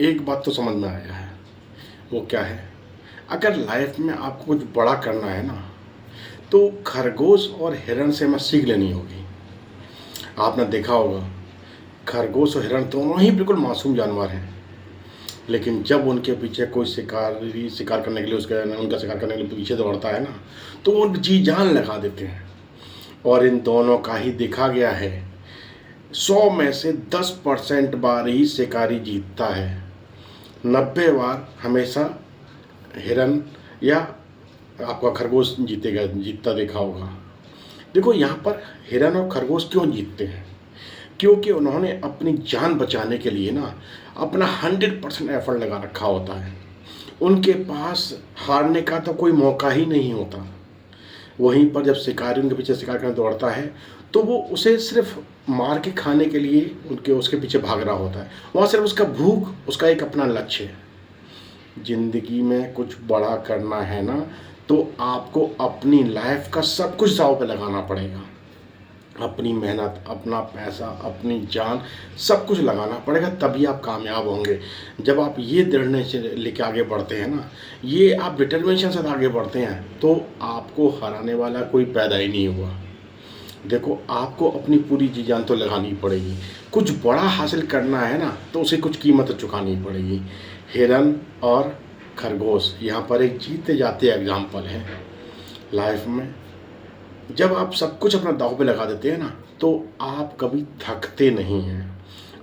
एक बात तो समझ में आया है, वो क्या है? अगर लाइफ में आपको कुछ बड़ा करना है ना, तो खरगोश और हिरण से हमें सीख लेनी होगी। आपने देखा होगा, खरगोश और हिरण दोनों ही बिल्कुल मासूम जानवर हैं, लेकिन जब उनके पीछे कोई शिकारी शिकार करने के लिए उसका उनका शिकार करने के लिए पीछे दौड़ता है ना, तो वो जी जान लगा देते हैं। और इन दोनों का ही देखा गया है, 100 में से 10% बार ही शिकारी जीतता है, 90 बार हमेशा हिरन या आपका खरगोश जीतता देखा होगा। देखो यहाँ पर हिरन और खरगोश क्यों जीतते हैं? क्योंकि उन्होंने अपनी जान बचाने के लिए ना अपना 100% एफर्ट लगा रखा होता है। उनके पास हारने का तो कोई मौका ही नहीं होता। वहीं पर जब शिकारी उनके पीछे शिकार करने दौड़ता है, तो वो उसे सिर्फ मार के खाने के लिए उनके उसके पीछे भाग रहा होता है। वहाँ सिर्फ उसका भूख उसका एक अपना लक्ष्य है। ज़िंदगी में कुछ बड़ा करना है ना, तो आपको अपनी लाइफ का सब कुछ दांव पे लगाना पड़ेगा। अपनी मेहनत, अपना पैसा, अपनी जान, सब कुछ लगाना पड़ेगा, तभी आप कामयाब होंगे। जब आप ये दृढ़ निश्चय लेके आगे बढ़ते हैं ना, ये आप डिटर्मिनेशन से आगे बढ़ते हैं, तो आपको हराने वाला कोई पैदा ही नहीं हुआ। देखो, आपको अपनी पूरी जी जान तो लगानी पड़ेगी। कुछ बड़ा हासिल करना है ना, तो उसे कुछ कीमत चुकानी पड़ेगी। हिरन और खरगोश यहाँ पर एक जीते जाते एग्जाम्पल है। लाइफ में जब आप सब कुछ अपना दांव पे लगा देते हैं ना, तो आप कभी थकते नहीं हैं।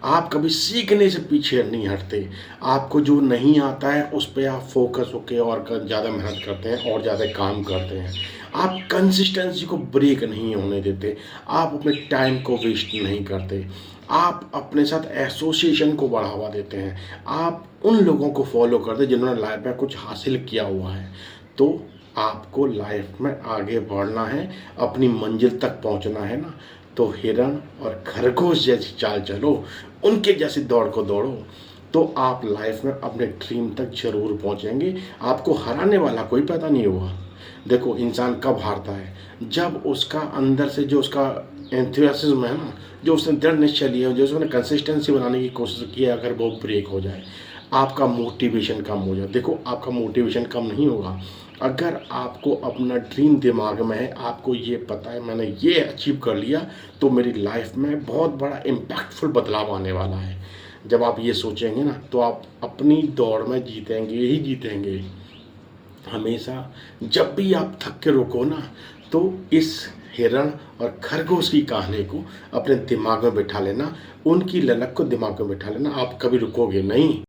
आप कभी सीखने से पीछे नहीं हटते। आपको जो नहीं आता है उस पे आप फोकस होके और ज़्यादा मेहनत करते हैं और ज़्यादा काम करते हैं। आप कंसिस्टेंसी को ब्रेक नहीं होने देते। आप अपने टाइम को वेस्ट नहीं करते। आप अपने साथ एसोसिएशन को बढ़ावा देते हैं। आप उन लोगों को फॉलो करते हैं जिन्होंने लाइफ में कुछ हासिल किया हुआ है। तो आपको लाइफ में आगे बढ़ना है, अपनी मंजिल तक पहुंचना है ना, तो हिरन और खरगोश जैसी चाल चलो, उनके जैसी दौड़ को दौड़ो, तो आप लाइफ में अपने ड्रीम तक जरूर पहुंचेंगे। आपको हराने वाला कोई पैदा नहीं हुआ। देखो, इंसान कब हारता है? जब उसका अंदर से जो उसका एंथुसियाज्म है ना, जो उसने दृढ़ निश्चय लिया, जो उसने कंसिस्टेंसी बनाने की कोशिश की है, अगर वो ब्रेक हो जाए, आपका मोटिवेशन कम हो जाए। देखो, आपका मोटिवेशन कम नहीं होगा अगर आपको अपना ड्रीम दिमाग में है, आपको ये पता है मैंने ये अचीव कर लिया, तो मेरी लाइफ में बहुत बड़ा इम्पैक्टफुल बदलाव आने वाला है। जब आप ये सोचेंगे ना, तो आप अपनी दौड़ में जीतेंगे ही जीतेंगे हमेशा। जब भी आप थक के रुको ना, तो इस हिरण और खरगोश की कहानी को अपने दिमाग में बिठा लेना, उनकी ललक को दिमाग में बिठा लेना, आप कभी रुकोगे नहीं।